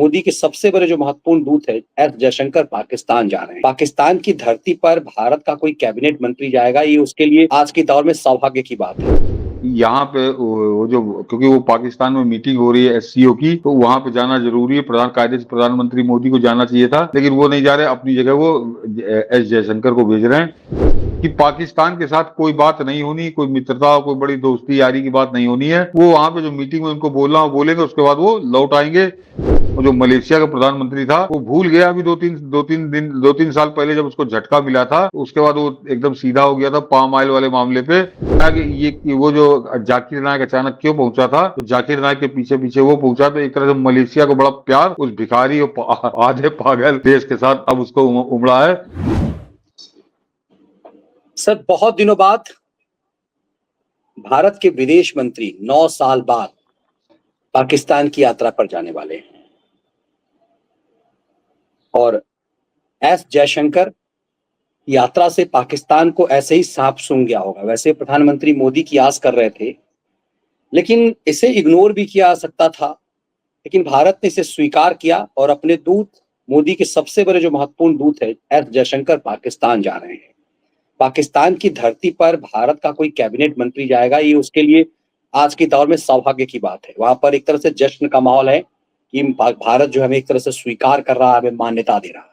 मोदी के सबसे बड़े जो महत्वपूर्ण दूत है एस जयशंकर पाकिस्तान जा रहे हैं। पाकिस्तान की धरती पर भारत का कोई कैबिनेट मंत्री जाएगा, ये उसके लिए आज के दौर में सौभाग्य की बात है। यहाँ पे वो जो क्योंकि वो पाकिस्तान में मीटिंग हो रही है एससीओ की, तो वहां पे जाना जरूरी है। कायदे से प्रधानमंत्री मोदी को जाना चाहिए था, लेकिन वो नहीं जा रहे। अपनी जगह वो एस जयशंकर को भेज रहे हैं कि पाकिस्तान के साथ कोई बात नहीं होनी, कोई मित्रता, कोई बड़ी दोस्ती यारी की बात नहीं होनी है। वो वहां पे जो मीटिंग में उनको बोलना वो बोलेंगे, उसके बाद वो लौट आएंगे। और जो मलेशिया का प्रधानमंत्री था वो भूल गया अभी दो तीन साल पहले जब उसको झटका मिला था, उसके बाद वो एकदम सीधा हो गया था पाम ऑयल वाले मामले पे। ये वो जो जाकिर नायक अचानक क्यों पहुंचा था, तो जाकिर नायक के पीछे पीछे वो पहुंचा, तो एक तरह से मलेशिया को बड़ा प्यार उस भिखारी और आधे पागल देश के साथ अब उसको उमड़ा है। सर, बहुत दिनों बाद भारत के विदेश मंत्री 9 साल बाद पाकिस्तान की यात्रा पर जाने वाले हैं और एस जयशंकर यात्रा से पाकिस्तान को ऐसे ही सांप सूंघ गया होगा। वैसे प्रधानमंत्री मोदी की आस कर रहे थे, लेकिन इसे इग्नोर भी किया जा सकता था, लेकिन भारत ने इसे स्वीकार किया और अपने दूत, मोदी के सबसे बड़े जो महत्वपूर्ण दूत है एस जयशंकर पाकिस्तान जा रहे हैं। पाकिस्तान की धरती पर भारत का कोई कैबिनेट मंत्री जाएगा, ये उसके लिए आज के दौर में सौभाग्य की बात है। वहां पर एक तरह से जश्न का माहौल है कि भारत जो हमें एक तरह से स्वीकार कर रहा है, हमें मान्यता दे रहा है।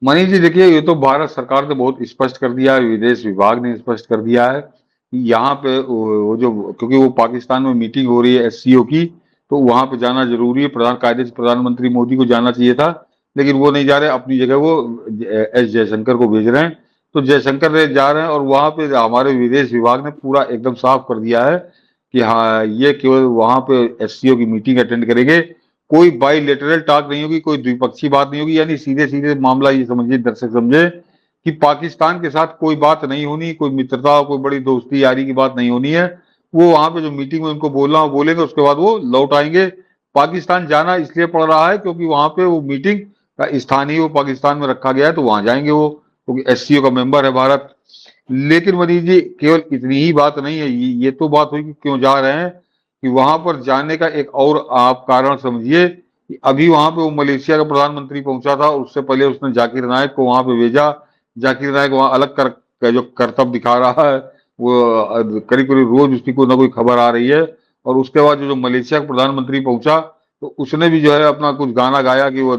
मनीष जी, देखिए, ये तो भारत सरकार ने बहुत स्पष्ट कर दिया है, विदेश विभाग ने स्पष्ट कर दिया है कि यहाँ पे वो जो क्योंकि वो पाकिस्तान में मीटिंग हो रही है एससीओ की, तो वहां पे जाना जरूरी है। कायदे से प्रधानमंत्री मोदी को जाना चाहिए था, लेकिन वो नहीं जा रहे। अपनी जगह वो एस जयशंकर को भेज रहे हैं। तो जयशंकर ने जा रहे हैं और वहां पे हमारे विदेश विभाग ने पूरा एकदम साफ कर दिया है कि हाँ, ये केवल वहां पे एससीओ की मीटिंग अटेंड करेंगे। कोई बाइलेटरल टॉक नहीं होगी, कोई द्विपक्षीय बात नहीं होगी। यानी सीधे सीधे मामला ये समझिए, दर्शक समझे कि पाकिस्तान के साथ कोई बात नहीं होनी, कोई मित्रता, कोई बड़ी दोस्ती यारी की बात नहीं होनी है। वो वहां पे जो मीटिंग में उनको बोलना वो बोलेंगे, उसके बाद वो लौट आएंगे। पाकिस्तान जाना इसलिए पड़ रहा है क्योंकि वहां पे वो मीटिंग का स्थान ही वो पाकिस्तान में रखा गया है, तो वहां जाएंगे वो, क्योंकि एससीओ का मेंबर है भारत। लेकिन मनीष जी, केवल इतनी ही बात नहीं है। ये तो बात हुई कि क्यों जा रहे हैं, कि वहां पर जाने का एक और आप कारण समझिए कि अभी वहां पे वो मलेशिया का प्रधानमंत्री पहुंचा था, उससे पहले उसने जाकिर नायक को वहां पे भेजा। जाकिर नायक वहां अलग जो करतब दिखा रहा है, वो करीब करीब रोज उसकी कोई ना कोई खबर आ रही है। और उसके बाद जो मलेशिया का प्रधानमंत्री पहुंचा, तो उसने भी जो है अपना कुछ गाना गाया कि वो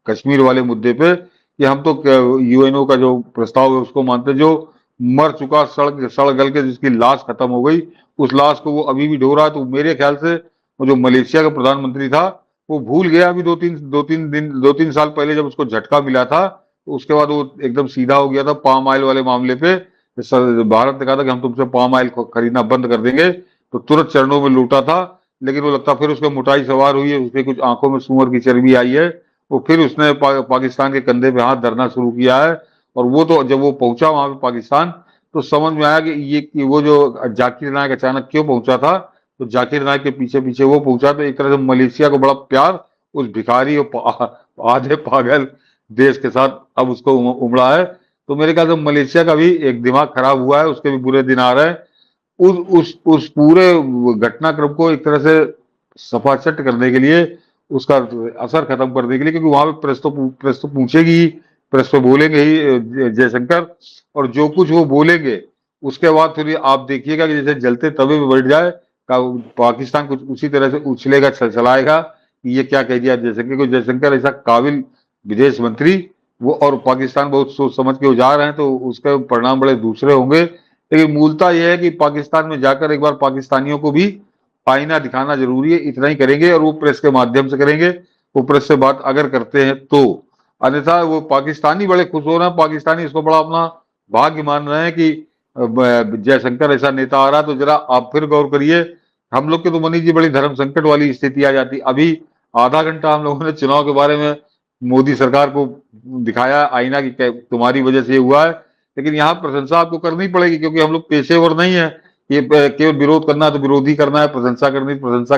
कश्मीर वाले मुद्दे पे कि हम तो यूएनओ का जो प्रस्ताव है उसको मानते, जो मर चुका सड़ गल के जिसकी लाश खत्म हो गई, उस लाश को वो अभी भी ढो रहा है। तो मेरे ख्याल से वो जो मलेशिया का प्रधानमंत्री था वो भूल गया अभी दो तीन साल पहले जब उसको झटका मिला था, तो उसके बाद वो एकदम सीधा हो गया था पाम ऑयल वाले मामले पे। भारत ने कहा था कि हम तुमसे पाम ऑयल खरीदना बंद कर देंगे, तो तुरंत चरणों में लूटा था। लेकिन वो लगता फिर उसके मोटाई सवार हुई है, उसके कुछ आंखों में सूअर की चर्बी आई है, वो फिर उसने पाकिस्तान के कंधे पे हाथ धरना शुरू किया है। और वो तो जब वो पहुंचा वहां पे पाकिस्तान, तो समझ में आया कि वो जो जाकिर नायक अचानक क्यों पहुंचा था। तो जाकिर नायक के पीछे पीछे वो पहुंचा, तो एक तरह से मलेशिया को बड़ा प्यार उस भिखारी और आधे पागल देश के साथ अब उसको उमड़ा है। तो मेरे ख्याल से मलेशिया का भी एक दिमाग खराब हुआ है, उसके भी बुरे दिन आ रहे हैं। उस पूरे घटनाक्रम को एक तरह से सफाचट करने के लिए, उसका असर खत्म करने के लिए, क्योंकि वहां पे प्रेस तो पूछेगी ही, प्रेस पे बोलेंगे ही जयशंकर। और जो कुछ वो बोलेंगे उसके बाद फिर आप देखिएगा कि जैसे जलते तवे में बैठ जाए, पाकिस्तान कुछ उसी तरह से उछलेगा, छलछलाएगा कि ये क्या कह दिया जयशंकर को। जयशंकर ऐसा काबिल विदेश मंत्री, वो और पाकिस्तान बहुत सोच समझ के वो जा रहे हैं, तो उसके परिणाम बड़े दूसरे होंगे। लेकिन मूलतः यह है कि पाकिस्तान में जाकर एक बार पाकिस्तानियों को भी आईना दिखाना जरूरी है। इतना ही करेंगे और वो प्रेस के माध्यम से करेंगे, वो प्रेस से बात अगर करते हैं तो। अन्यथा वो पाकिस्तानी बड़े खुश हो रहे हैं, पाकिस्तानी इसको बड़ा अपना भाग्य मान रहे हैं कि जयशंकर ऐसा नेता आ रहा है। तो जरा आप फिर गौर करिए, हम लोग के तो मनीष जी बड़ी धर्म संकट वाली स्थिति आ जाती। अभी आधा घंटा हम लोगों ने चुनाव के बारे में मोदी सरकार को दिखाया आईना की तुम्हारी वजह से ये हुआ है, लेकिन यहाँ प्रशंसा आपको करनी पड़ेगी, क्योंकि हम लोग पेशेवर नहीं है। ये केवल विरोध करना है तो विरोधी करना है, प्रशंसा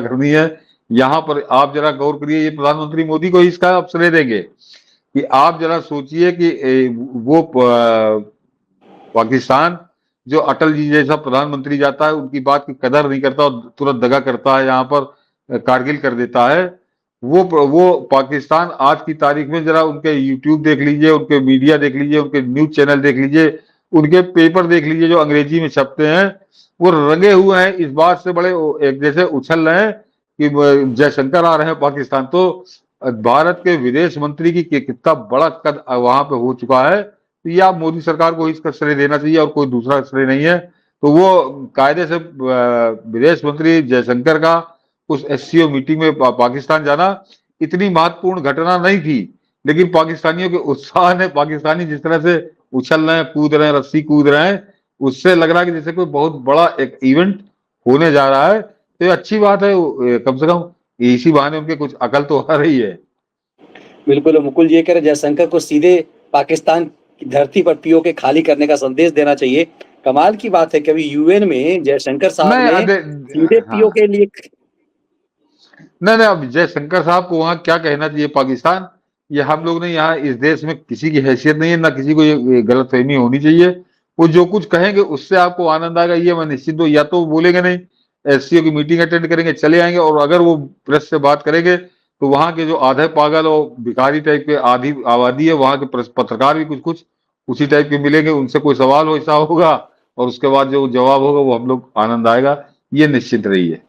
करनी है। यहाँ पर आप जरा गौर करिए, ये प्रधानमंत्री मोदी को इसका आप श्रेय देंगे कि आप जरा सोचिए कि वो पाकिस्तान जो अटल जी जैसा प्रधानमंत्री जाता है उनकी बात की कदर नहीं करता और तुरंत दगा करता है, यहाँ पर कारगिल कर देता है। वो पाकिस्तान आज की तारीख में जरा उनके यूट्यूब देख लीजिए, उनके मीडिया देख लीजिए, उनके न्यूज चैनल देख लीजिए, उनके पेपर देख लीजिए जो अंग्रेजी में छपते हैं, वो रंगे हुए हैं इस बात से, बड़े एक जैसे उछल रहे हैं कि जयशंकर आ रहे हैं पाकिस्तान। तो भारत के विदेश मंत्री की कितना बड़ा कद वहां पे हो चुका है, तो ये आप मोदी सरकार को इसका श्रेय देना चाहिए और कोई दूसरा श्रेय नहीं है। तो वो कायदे से विदेश मंत्री जयशंकर का उस एससीओ मीटिंग में पाकिस्तान जाना इतनी महत्वपूर्ण घटना नहीं थी, लेकिन पाकिस्तानियों के उत्साह ने, पाकिस्तानी जिस तरह से उछल रहे हैं, कूद रहे हैं, रस्सी कूद रहे हैं, उससे लग रहा है कि जैसे कोई बहुत बड़ा एक इवेंट होने जा रहा है। तो ये अच्छी बात है, कम से कम इसी बहाने उनके कुछ अकल तो आ रही है। बिल्कुल, मुकुल जी ये कह रहे जयशंकर को सीधे पाकिस्तान की धरती पर पीओके खाली करने का संदेश देना चाहिए। कमाल की बात है कि अभी यूएन में जयशंकर साहब नहीं ने सीधे हाँ, पीओके लिए नहीं अब जयशंकर साहब को वहां क्या कहना चाहिए पाकिस्तान, ये हम लोग ने यहाँ इस देश में किसी की हैसियत नहीं है, ना किसी को ये गलतफहमी होनी चाहिए। वो जो कुछ कहेंगे उससे आपको आनंद आएगा ये मैं निश्चित हूँ। या तो वो बोलेंगे नहीं, एससीओ की मीटिंग अटेंड करेंगे चले आएंगे, और अगर वो प्रेस से बात करेंगे तो वहां के जो आधे पागल और भिखारी टाइप के आधी आबादी है, वहां के पत्रकार भी कुछ कुछ उसी टाइप के मिलेंगे, उनसे कोई सवाल वैसा होगा और उसके बाद जो जवाब होगा वो हम लोग आनंद आएगा, ये निश्चित रही है।